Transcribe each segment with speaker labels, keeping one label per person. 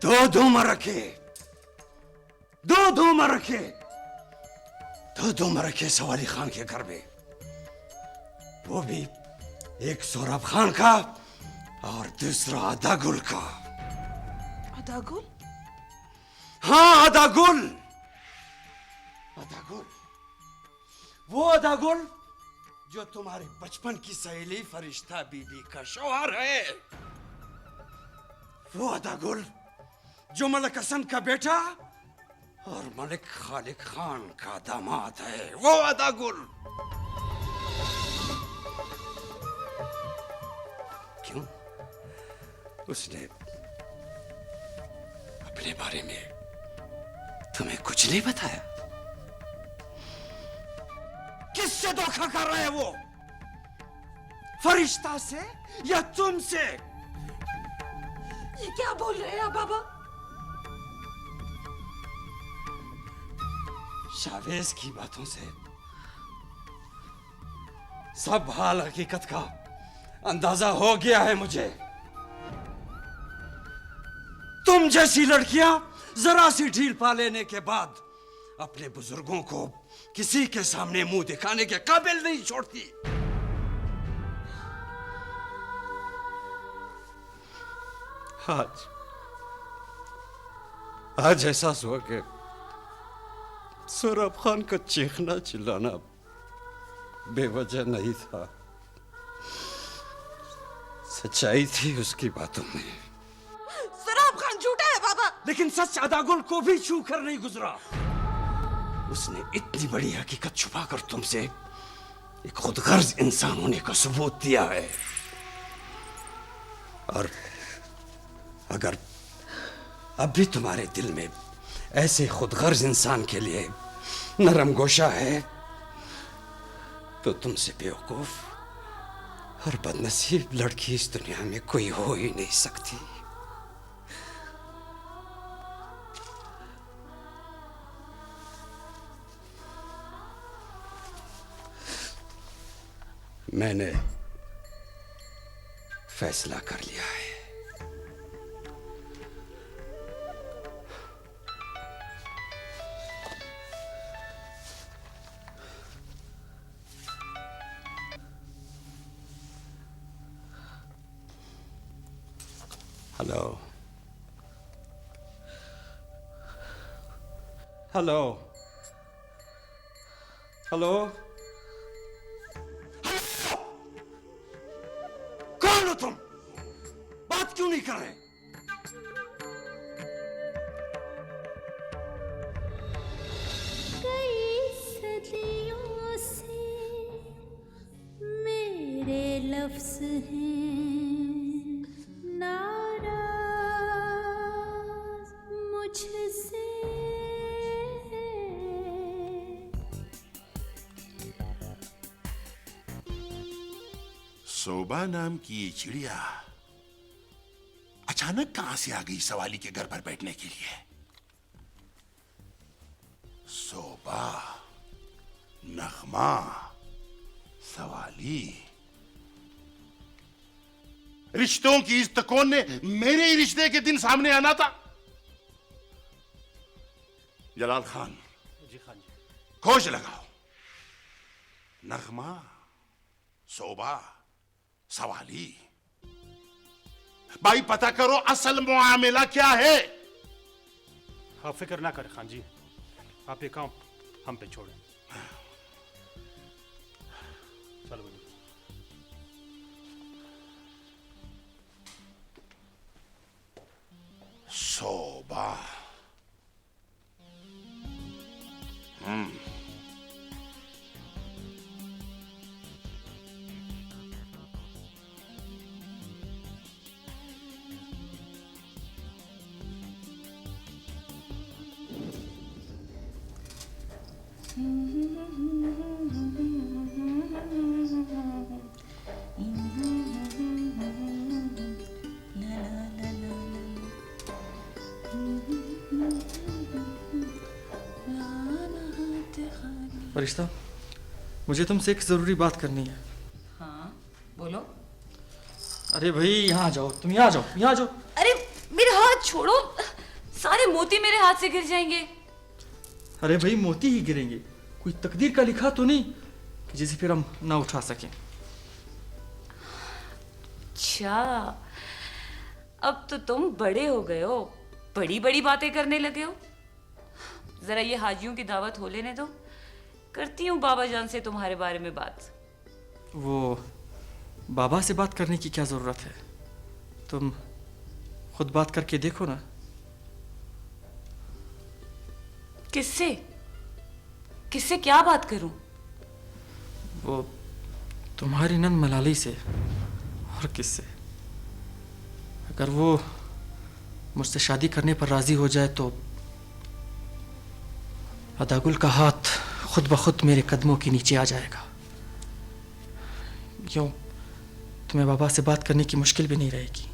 Speaker 1: दो धूम रखे, दो धूम रखे, दो धूम रखे सवाली खान के घर में, वो भी एक सोहराब खान का और दूसरा अदागुल का।
Speaker 2: अदागुल?
Speaker 1: हाँ अदागुल, अदागुल, वो अदागुल जो तुम्हारे बचपन की सहेली फरिश्ता बीबी का शौहर है, वो अदागुल जो मलिक हसन का बेटा और मलिक खालिक खान का दामाद है, वो अदागुल। क्यों? उसने अपने बारे में तुम्हें कुछ नहीं बताया? किससे धोखा कर रहे हैं वो? फरिश्ता से या तुमसे?
Speaker 2: ये क्या बोल रहे हैं आप बाबा?
Speaker 1: शावेज की बातों से सब हाल हकीकत का अंदाजा हो गया है मुझे। तुम जैसी लड़कियां जरा सी ढील पा लेने के बाद अपने बुजुर्गों को किसी के सामने मुंह दिखाने के काबिल नहीं छोड़ती। आज एहसास हुआ कि सोहराब खान का चीखना चिल्लाना बेवजह नहीं था, सच्चाई थी उसकी बातों में।
Speaker 2: सोहराब खान झूठा है बाबा।
Speaker 1: लेकिन सच अदागुल को भी छू कर नहीं गुजरा। उसने इतनी बड़ी हकीकत छुपाकर तुमसे एक खुदगर्ज इंसान होने का सबूत दिया है। और अगर अब भी तुम्हारे दिल में ऐसे खुदगर्ज इंसान के लिए नरम गोशा है तो तुमसे बेवकूफ और बदनसीब लड़की इस दुनिया में कोई हो ही नहीं सकती। मैंने फैसला कर लिया है। हेलो, हेलो, हेलो, कौन हो तुम? बात क्यों नहीं कर रहे?
Speaker 3: कई सदियों से मेरे लफ्ज़ हैं नाराज़ मुझसे।
Speaker 4: सोबा नाम की ये चिड़िया अचानक कहां से आ गई सवाली के घर पर बैठने के लिए? सोबा, नगमा, सवाली, रिश्तों की इस तकोन ने मेरे ही रिश्ते के दिन सामने आना था। जलाल खान,
Speaker 5: जी खान जी।
Speaker 4: खोज लगाओ। नगमा, सोबा, सवाली, भाई पता करो असल मुआमिला क्या है।
Speaker 5: आप फिक्र ना करें खान जी, आप ये काम हम पे छोड़ें। चलो बोलिए।
Speaker 4: सोबा,
Speaker 6: फरिश्ता, मुझे तुमसे एक जरूरी बात करनी है।
Speaker 2: हाँ बोलो।
Speaker 6: अरे भाई यहाँ आ जाओ, तुम यहाँ आ जाओ, यहाँ आ जाओ।
Speaker 2: अरे मेरा हाथ छोड़ो। अरे मोती मेरे हाथ से गिर जाएंगे।
Speaker 6: अरे भाई मोती ही गिरेंगे, कोई तकदीर का लिखा तो नहीं कि जिसे फिर हम ना उठा सकें।
Speaker 2: अच्छा, अब तो तुम बड़े हो गए हो, बड़ी बड़ी बातें करने लगे हो। जरा ये हाजियों की दावत हो लेने दो, करती हूँ बाबा जान से तुम्हारे बारे में बात।
Speaker 6: वो बाबा से बात करने की क्या जरूरत है, तुम खुद बात करके देखो ना।
Speaker 2: किससे किससे क्या बात करूं?
Speaker 6: वो तुम्हारी नंद मलाली से, और किससे? अगर वो मुझसे शादी करने पर राजी हो जाए तो अदागुल का हाथ खुद ब खुद मेरे कदमों के नीचे आ जाएगा। यूं तुम्हें बाबा से बात करने की मुश्किल भी नहीं रहेगी।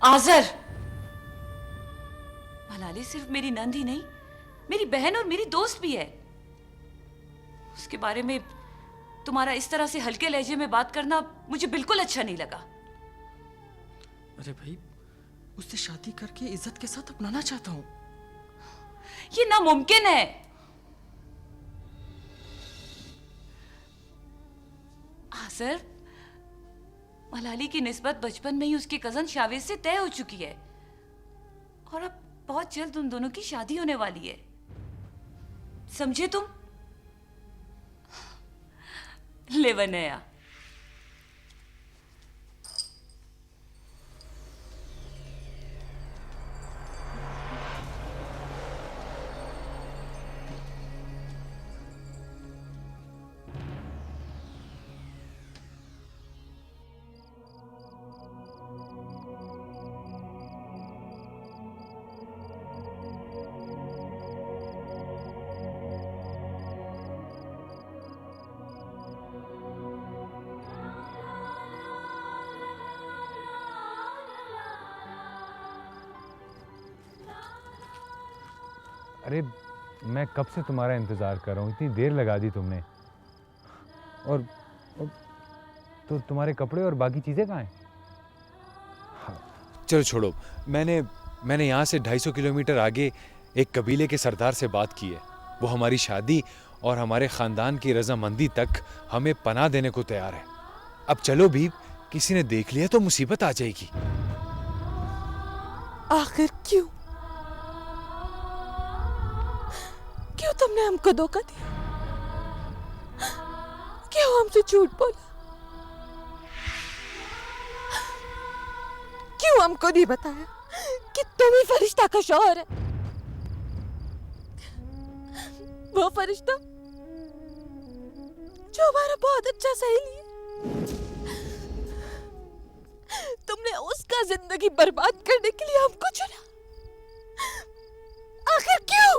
Speaker 2: आजर, मलाली सिर्फ मेरी नंद ही नहीं, मेरी बहन और मेरी दोस्त भी है। उसके बारे में तुम्हारा इस तरह से हल्के लहजे में बात करना मुझे बिल्कुल अच्छा नहीं लगा।
Speaker 6: अरे भाई, उससे शादी करके इज्जत के साथ अपनाना चाहता हूं।
Speaker 2: ये नामुमकिन है। आजर, मलाली की निस्बत बचपन में ही उसकी कजन शावेज से तय हो चुकी है और अब बहुत जल्द उन दोनों की शादी होने वाली है, समझे तुम? ले वनया।
Speaker 7: अरे मैं कब से तुम्हारा इंतज़ार कर रहा हूँ, इतनी देर लगा दी तुमने। और तो तुम्हारे कपड़े और बाकी चीज़ें कहाँ हैं?
Speaker 8: चलो छोड़ो, मैंने यहाँ से 250 किलोमीटर आगे एक कबीले के सरदार से बात की है। वो हमारी शादी और हमारे ख़ानदान की रजामंदी तक हमें पनाह देने को तैयार है। अब चलो भी, किसी ने देख लिया तो मुसीबत आ जाएगी।
Speaker 9: आखिर क्यों तुमने हमको धोखा दिया? क्यों हमसे झूठ बोला? क्यों हमको नहीं बताया कि तुम ही फरिश्ता का शौहर है? वो फरिश्ता जो हमारा बहुत अच्छा सहेली है। तुमने उसका जिंदगी बर्बाद करने के लिए हमको चुना। आखिर क्यों?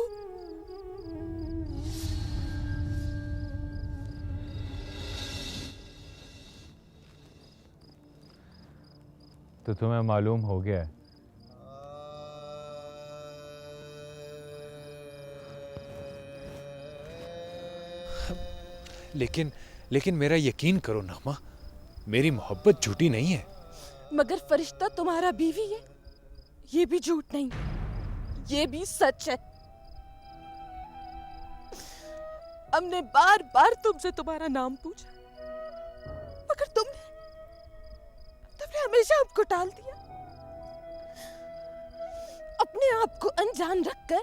Speaker 7: तो तुम्हें मालूम हो गया है?
Speaker 8: लेकिन मेरा यकीन करो नगमा, मेरी मोहब्बत झूठी नहीं है।
Speaker 9: मगर फरिश्ता तुम्हारा बीवी है, ये भी झूठ नहीं, ये भी सच है। हमने बार बार तुमसे तुम्हारा नाम पूछा, मगर तुमने हमेशा हमको टाल दिया। अपने आप को अनजान रखकर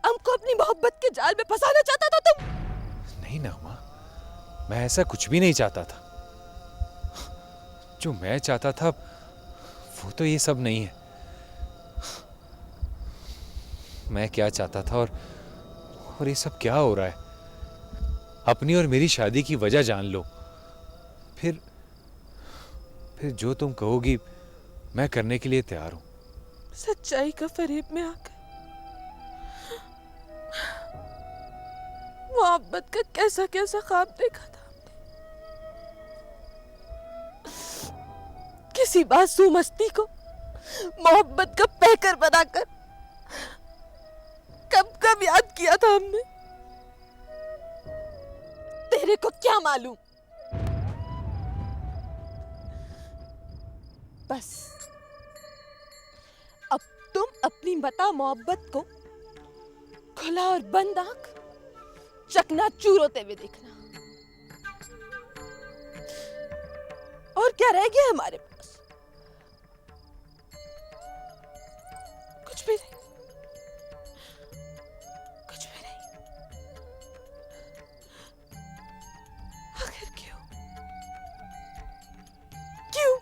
Speaker 9: हमको अपनी मोहब्बत के जाल में फंसाना चाहता था तुम।
Speaker 8: नहीं नगमा, मैं ऐसा कुछ भी नहीं चाहता था। जो मैं चाहता था वो तो ये सब नहीं है। मैं क्या चाहता था और ये सब क्या हो रहा है? अपनी और मेरी शादी की वजह जान लो, फिर जो तुम कहोगी मैं करने के लिए तैयार हूं।
Speaker 9: सच्चाई का फरेब में आकर मोहब्बत का कैसा कैसा ख्वाब देखा था हमने। किसी मासूम मस्ती को मोहब्बत का पैकर बनाकर कब कब याद किया था हमने। तेरे को क्या मालूम? बस अब तुम अपनी मता मोहब्बत को खुला और बंद आंख चकनाचूर होते हुए देखना। और क्या रह गया हमारे पास? कुछ भी नहीं, कुछ भी नहीं। आखिर क्यों? क्यों?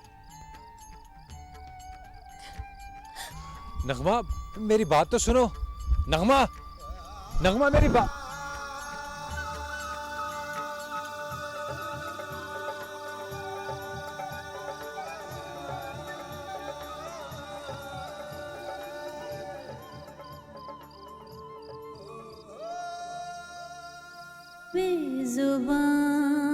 Speaker 8: नगमा, मेरी बात तो सुनो। नगमा, नगमा मेरी बात।
Speaker 3: बेजुबान